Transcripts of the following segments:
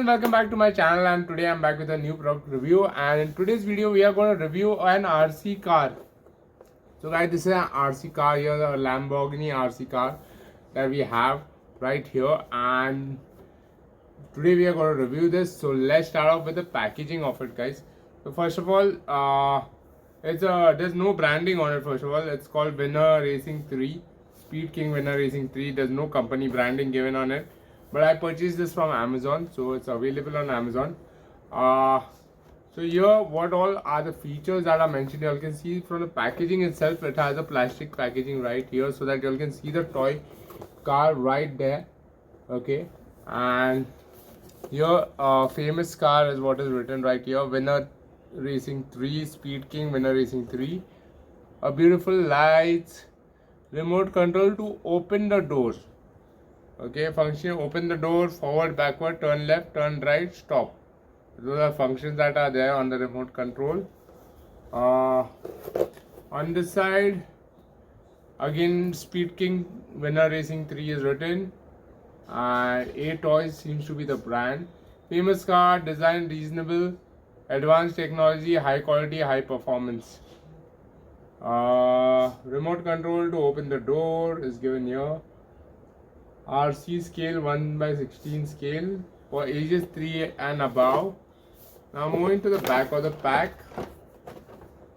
and welcome back to my channel, and today I'm back with a new product review. And in today's video we are going to review an RC car. So guys, this is an RC car here, the Lamborghini RC car that we have right here, and today we are going to review this. So let's start off with the packaging of it, guys. So first of all, there's no branding on it. First of all, it's called Winner Racing 3, Speed King Winner Racing 3. There's no company branding given on it, but I purchased this from Amazon, so it's available on Amazon. So here, what all are the features that are mentioned? You all can see from the packaging itself, it has a plastic packaging right here, so that you all can see the toy car right there. Okay, and here, famous car is what is written right here. Winner Racing 3, Speed King Winner Racing 3. A beautiful lights, remote control to open the doors. Okay, function: open the door, forward, backward, turn left, turn right, stop. Those are functions that are there on the remote control. On the side, again, Speed King Winner Racing 3 is written. A Toys seems to be the brand. Famous car, design reasonable, advanced technology, high quality, high performance. Remote control to open the door is given here. RC scale 1/16 scale for ages 3 and above. Now moving to the back of the pack.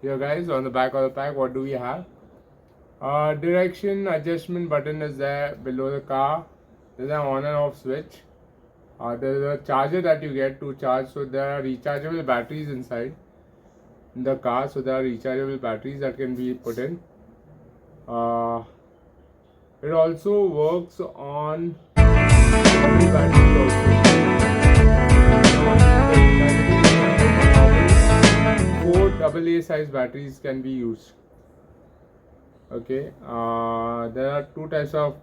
Here guys, on the back of the pack, what do we have? Direction adjustment button is there below the car. There's an on and off switch. There's a charger that you get to charge. So there are rechargeable batteries inside the car. So there are rechargeable batteries that can be put in. It also works on batteries also. 4 AA size batteries can be used. Okay. There are two types of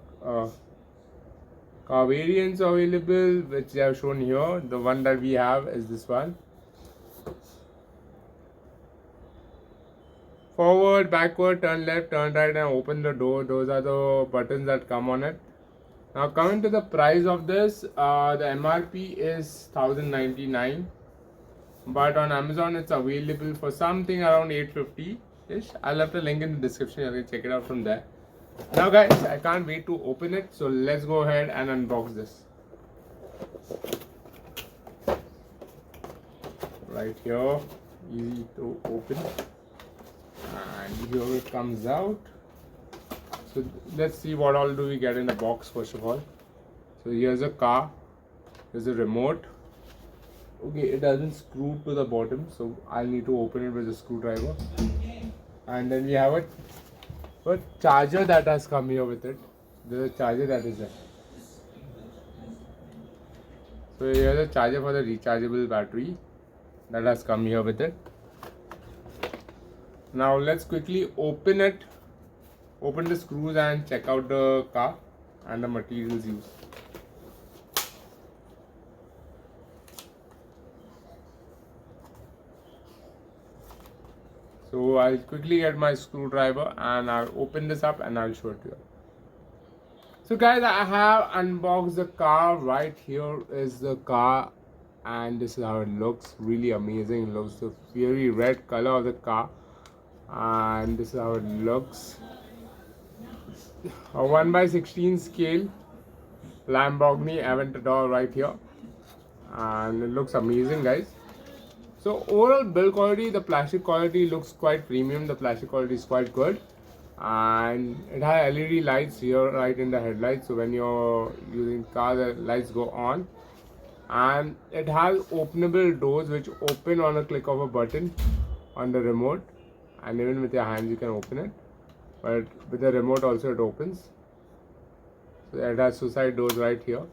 car variants available, which they have shown here. The one that we have is this one. Forward, backward, turn left, turn right, and open the door. Those are the buttons that come on it. Now coming to the price of this, the MRP is 1099, but on Amazon it's available for something around 850 ish. I'll have the link in the description. You can check it out from there. Now guys, I can't wait to open it, so let's go ahead and unbox this. Right here, easy to open, and here it comes out. So let's see what all do we get in the box. First of all, so here's a car, there's a remote. Okay, it hasn't screwed to the bottom, so I'll need to open it with a screwdriver. And then we have a charger that has come here with it. There's a charger that is there. So here's a charger for the rechargeable battery that has come here with it. Now let's quickly open it, open the screws and check out the car and the materials used. So I'll quickly get my screwdriver and I'll open this up and I'll show it to you. So guys, I have unboxed the car. Right here is the car, and this is how it looks. Really amazing. It looks the fiery red color of the car, and this is how it looks. A 1/16 scale Lamborghini Aventador right here, and it looks amazing, guys. So overall build quality, the plastic quality looks quite premium. The plastic quality is quite good, and it has LED lights here right in the headlights. So when you're using car, the lights go on, and it has openable doors which open on a click of a button on the remote, and even with your hands you can open it. But with the remote also it opens. So it has suicide doors right here.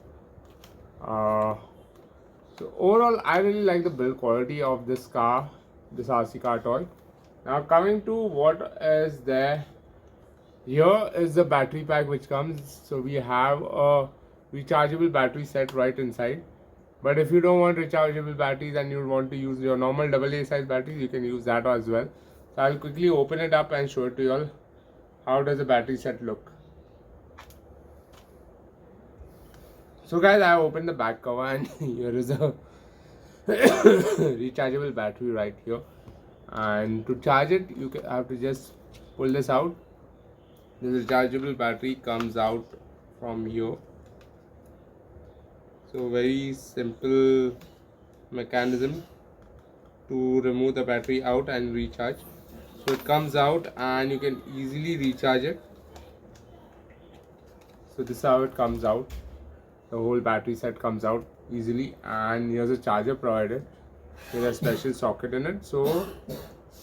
So overall, I really like the build quality of this car, this RC car toy. Now coming to what is there, here is the battery pack which comes. So we have a rechargeable battery set right inside. But if you don't want rechargeable batteries and you want to use your normal AA size batteries, you can use that as well. So I'll quickly open it up and show it to you all. How does the battery set look? So guys, I opened the back cover and here is a rechargeable battery right here, and to charge it you have to just pull this out. This rechargeable battery comes out from here. So very simple mechanism to remove the battery out and recharge. So it comes out and you can easily recharge it. So this is how it comes out. The whole battery set comes out easily, and here's a charger provided with a special socket in it, so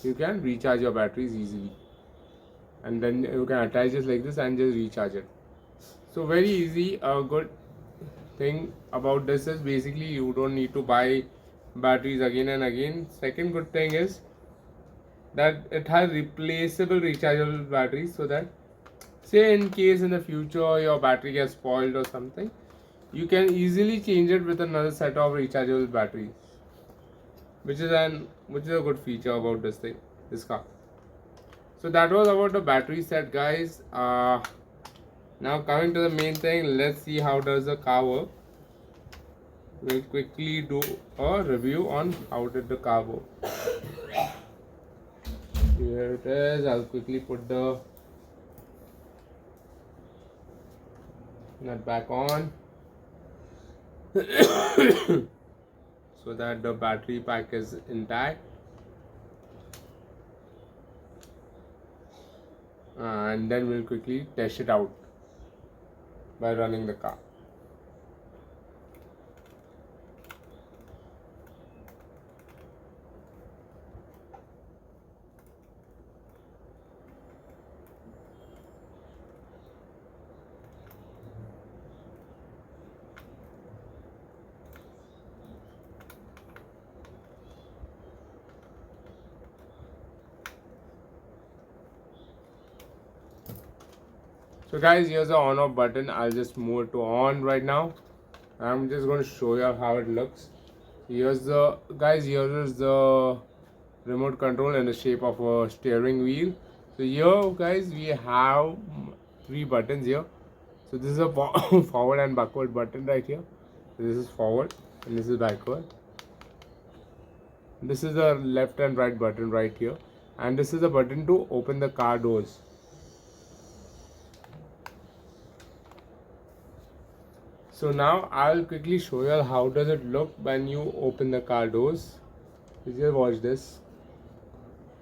you can recharge your batteries easily, and then you can attach it like this and just recharge it. So very easy. A good thing about this is basically you don't need to buy batteries again and again. Second good thing is that it has replaceable rechargeable batteries, so that say in case in the future your battery gets spoiled or something, you can easily change it with another set of rechargeable batteries, which is a good feature about this car. So that was about the battery set, guys. Now coming to the main thing, let's see how does the car work. We'll quickly do a review on how did the car work. Here it is. I'll quickly put the nut back on so that the battery pack is intact, and then we'll quickly test it out by running the car. So guys, here's the on off button. I'll just move it to on right now. I'm just going to show you how it looks. Here's the here is the remote control in the shape of a steering wheel. So here guys, we have 3 buttons here. So this is a forward and backward button right here. So this is forward and this is backward. This is the left and right button right here, and this is the button to open the car doors. So now I'll quickly show you how does it look when you open the car doors. You just watch this.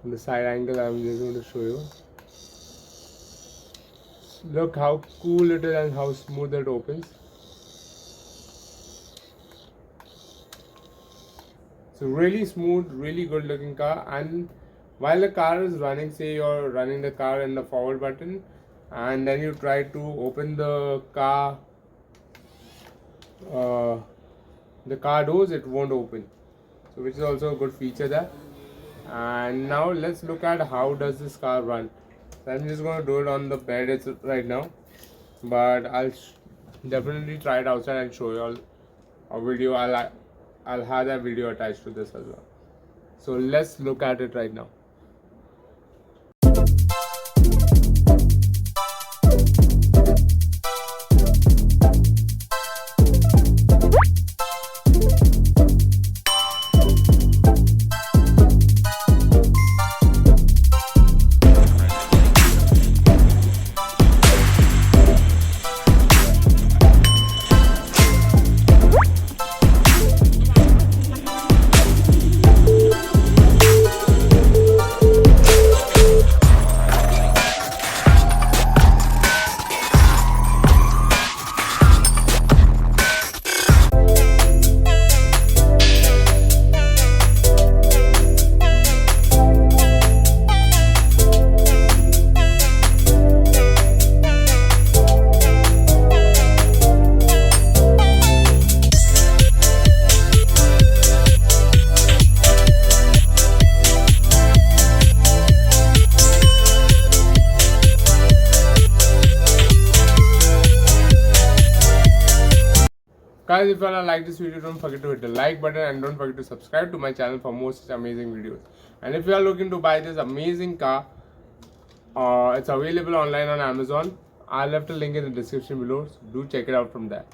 From the side angle, I'm just going to show you. Look how cool it is and how smooth it opens. So really smooth, really good looking car. And while the car is running, say you're running the car in the forward button, and then you try to open the car doors, it won't open. So which is also a good feature there. And now let's look at how does this car run. So I'm just going to do it on the bed right now, but I'll definitely try it outside and show you all a video. I'll have that video attached to this as well. So let's look at it right now. Guys, if you wanna like this video, don't forget to hit the like button and don't forget to subscribe to my channel for more such amazing videos. And if you are looking to buy this amazing car, it's available online on Amazon. I'll left a link in the description below, so do check it out from there.